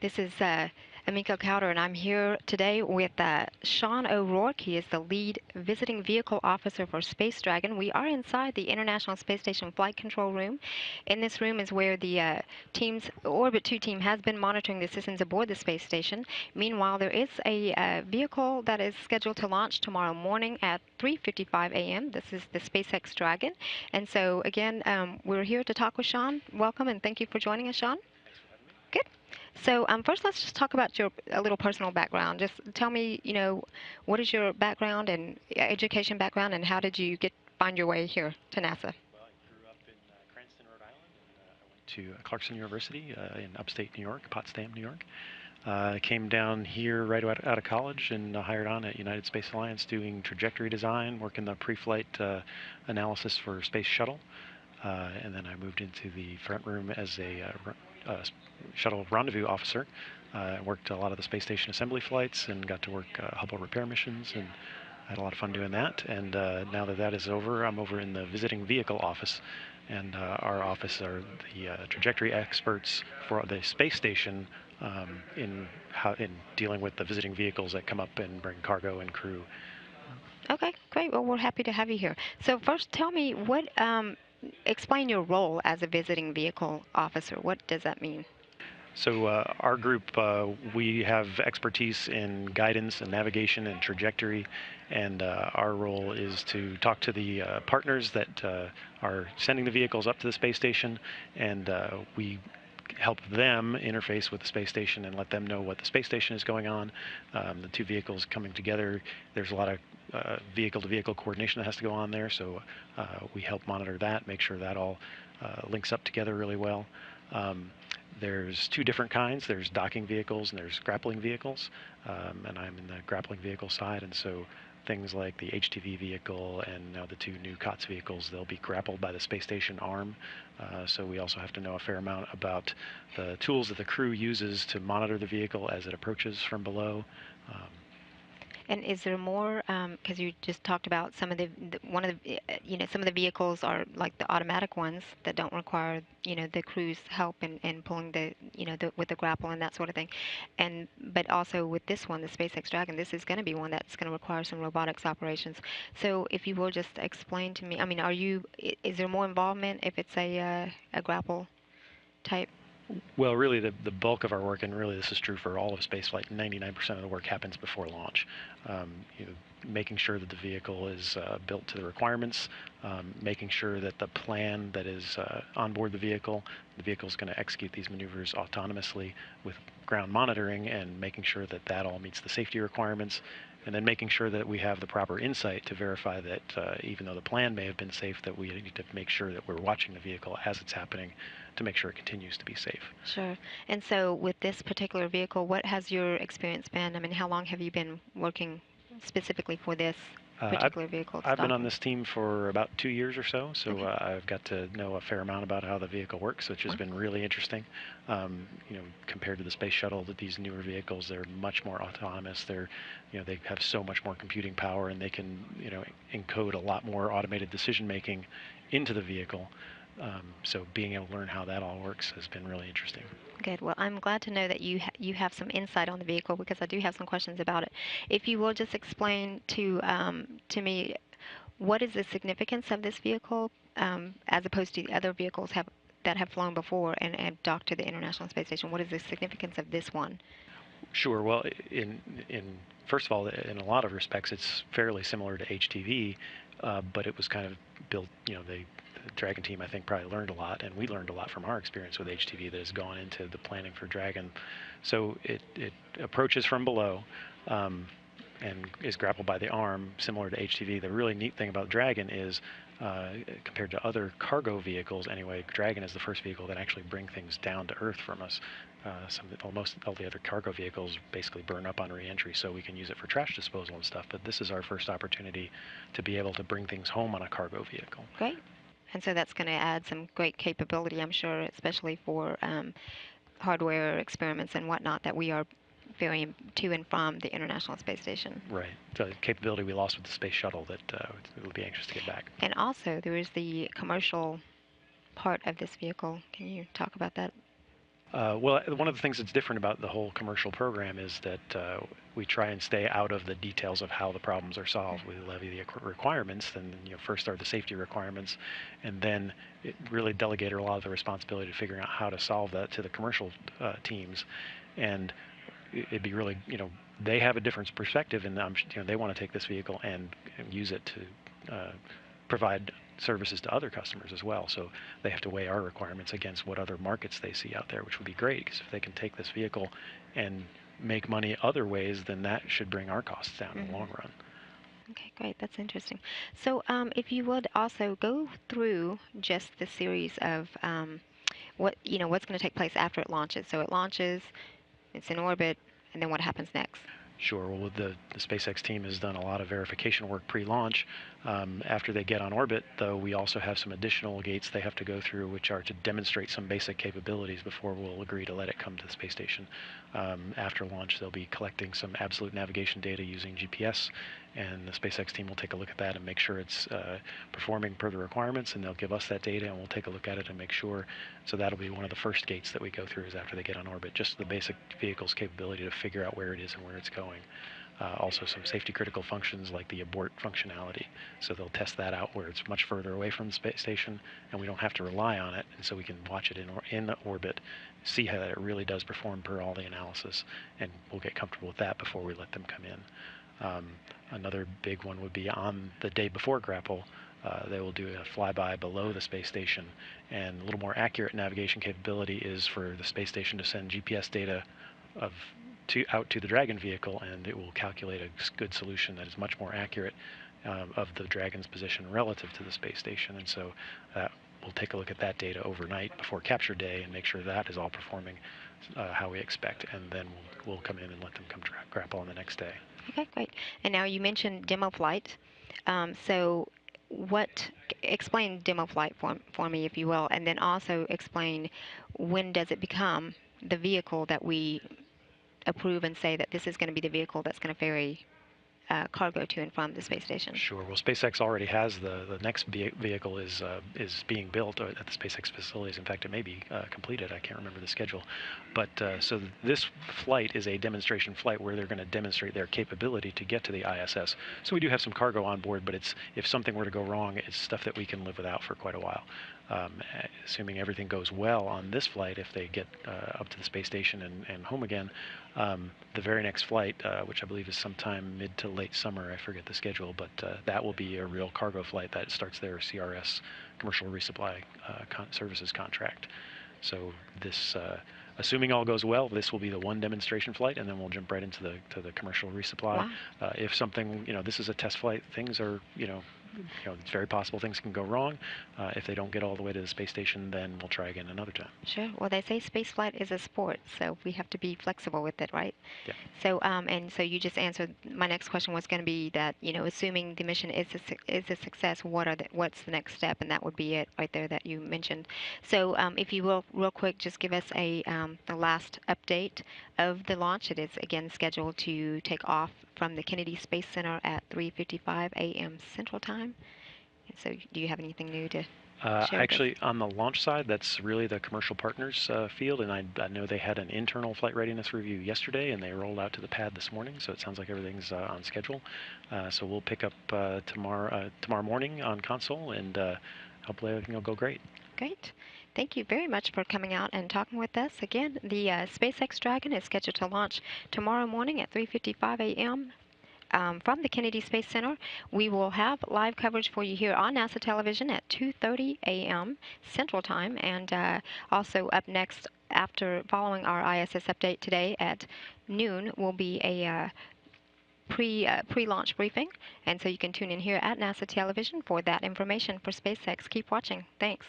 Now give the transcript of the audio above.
This is Amika Cowder, and I'm here today with Sean O'Rourke. He is the lead visiting vehicle officer for Space Dragon. We are inside the International Space Station Flight Control Room. In this room is where the team's Orbit 2 team has been monitoring the systems aboard the space station. Meanwhile, there is a vehicle that is scheduled to launch tomorrow morning at 3:55 a.m. This is the SpaceX Dragon. And so, again, we're here to talk with Sean. Welcome, and thank you for joining us, Sean. Good. So first, let's just talk about your a little personal background. Just tell me, what is your background and education background, and how did you find your way here to NASA? Well, I grew up in Cranston, Rhode Island, and I went to Clarkson University in upstate New York, Potsdam, New York. I came down here right out of college and hired on at United Space Alliance doing trajectory design, working the pre-flight analysis for Space Shuttle. And then I moved into the front room as a shuttle rendezvous officer. Worked a lot of the space station assembly flights and got to work Hubble repair missions, and I had a lot of fun doing that. And now that that is over, I'm over in the visiting vehicle office, and our office are the trajectory experts for the space station in dealing with the visiting vehicles that come up and bring cargo and crew. Okay, great. Well, we're happy to have you here. So first, tell me explain your role as a visiting vehicle officer. What does that mean? So our group, we have expertise in guidance and navigation and trajectory, and our role is to talk to the partners that are sending the vehicles up to the space station, and we help them interface with the space station and let them know what the space station is going on. The two vehicles coming together, there's a lot of vehicle-to-vehicle coordination that has to go on there, so we help monitor that, make sure that all links up together really well. There's two different kinds. There's docking vehicles and there's grappling vehicles, and I'm in the grappling vehicle side, and so things like the HTV vehicle and now the two new COTS vehicles, they'll be grappled by the space station arm. So we also have to know a fair amount about the tools that the crew uses to monitor the vehicle as it approaches from below. And is there more? Because you just talked about some of some of the vehicles are like the automatic ones that don't require, the crew's help in pulling with the grapple and that sort of thing. But also with this one, the SpaceX Dragon, this is going to be one that's going to require some robotics operations. So if you will just explain to me, I mean, is there more involvement if it's a grapple type? Well, really, the bulk of our work, and really this is true for all of spaceflight, 99% of the work happens before launch. Making sure that the vehicle is built to the requirements, making sure that the plan that is on board the vehicle is going to execute these maneuvers autonomously with ground monitoring, and making sure that that all meets the safety requirements, and then making sure that we have the proper insight to verify that even though the plan may have been safe, that we need to make sure that we're watching the vehicle as it's happening to make sure it continues to be safe. Sure. And so with this particular vehicle, what has your experience been? I mean, how long have you been working specifically for this particular vehicle? I've been on this team for about 2 years or so, so I've got to know a fair amount about how the vehicle works, which has been really interesting. Compared to the space shuttle, that these newer vehicles, they're much more autonomous. They have so much more computing power, and they can, encode a lot more automated decision making into the vehicle. So being able to learn how that all works has been really interesting. Good. Well, I'm glad to know that you have some insight on the vehicle, because I do have some questions about it. If you will just explain to me, what is the significance of this vehicle as opposed to the other vehicles that have flown before and docked to the International Space Station? What is the significance of this one? Sure. Well, in first of all, in a lot of respects, it's fairly similar to HTV, but it was kind of built. The Dragon team, I think, probably learned a lot, and we learned a lot from our experience with HTV that has gone into the planning for Dragon. So it approaches from below and is grappled by the arm, similar to HTV. The really neat thing about Dragon is, compared to other cargo vehicles anyway, Dragon is the first vehicle that actually bring things down to Earth from us. Most all the other cargo vehicles basically burn up on re-entry, so we can use it for trash disposal and stuff, but this is our first opportunity to be able to bring things home on a cargo vehicle. Great. And so that's going to add some great capability, I'm sure, especially for hardware experiments and whatnot that we are ferrying to and from the International Space Station. Right. The capability we lost with the space shuttle that we'll be anxious to get back. And also, there is the commercial part of this vehicle. Can you talk about that? Well, one of the things that's different about the whole commercial program is that we try and stay out of the details of how the problems are solved. We levy the requirements, and first are the safety requirements, and then really delegate a lot of the responsibility to figuring out how to solve that to the commercial teams. And it'd be really, they have a different perspective, and they want to take this vehicle and use it to provide services to other customers as well. So they have to weigh our requirements against what other markets they see out there, which would be great, because if they can take this vehicle and make money other ways, then that should bring our costs down in the long run. Okay, great. That's interesting. So, if you would also go through just the series of what's going to take place after it launches. So it launches, it's in orbit, and then what happens next? Sure. Well, the SpaceX team has done a lot of verification work pre-launch. After they get on orbit, though, we also have some additional gates they have to go through, which are to demonstrate some basic capabilities before we'll agree to let it come to the space station. After launch, they'll be collecting some absolute navigation data using GPS, and the SpaceX team will take a look at that and make sure it's performing per the requirements, and they'll give us that data, and we'll take a look at it and make sure. So that'll be one of the first gates that we go through is after they get on orbit, just the basic vehicle's capability to figure out where it is and where it's going. Also some safety critical functions like the abort functionality. So they'll test that out where it's much further away from the space station and we don't have to rely on it, and so we can watch it in orbit, see how that it really does perform per all the analysis, and we'll get comfortable with that before we let them come in. Another big one would be on the day before grapple. They will do a flyby below the space station, and a little more accurate navigation capability is for the space station to send GPS data out to the Dragon vehicle, and it will calculate a good solution that is much more accurate of the Dragon's position relative to the space station. And so we'll take a look at that data overnight before capture day and make sure that is all performing how we expect, and then we'll come in and let them come grapple on the next day. Okay, great. And now you mentioned demo flight. So explain demo flight for me, if you will, and then also explain when does it become the vehicle that we approve and say that this is going to be the vehicle that's going to ferry cargo to and from the space station. Sure. Well, SpaceX already has the next vehicle is being built at the SpaceX facilities. In fact, it may be completed. I can't remember the schedule. But so this flight is a demonstration flight where they're going to demonstrate their capability to get to the ISS. So we do have some cargo on board, but if something were to go wrong, it's stuff that we can live without for quite a while. Assuming everything goes well on this flight, if they get up to the space station and home again, the very next flight, which I believe is sometime mid to late summer, I forget the schedule, but that will be a real cargo flight that starts their CRS, Commercial Resupply Services contract. So this, assuming all goes well, this will be the one demonstration flight, and then we'll jump right into the commercial resupply. Wow. If something, this is a test flight, things are, it's very possible things can go wrong. If they don't get all the way to the space station, then we'll try again another time. Sure. Well, they say space flight is a sport, so we have to be flexible with it, right? Yeah. So, and so you just answered my next question was going to be that, assuming the mission is a success, what's the next step? And that would be it right there that you mentioned. So, if you will, real quick, just give us the last update of the launch. It is again scheduled to take off from the Kennedy Space Center at 3:55 a.m. Central Time. And so, do you have anything new to share with us? Actually, on the launch side, that's really the commercial partners field, and I know they had an internal flight readiness review yesterday, and they rolled out to the pad this morning, so it sounds like everything's on schedule. So we'll pick up tomorrow morning on console, and hopefully everything will go great. Great. Thank you very much for coming out and talking with us. Again, the SpaceX Dragon is scheduled to launch tomorrow morning at 3:55 a.m. From the Kennedy Space Center. We will have live coverage for you here on NASA television at 2:30 a.m. Central Time, and also up next following our ISS update today at noon will be a pre-launch briefing, and so you can tune in here at NASA television for that information for SpaceX. Keep watching. Thanks.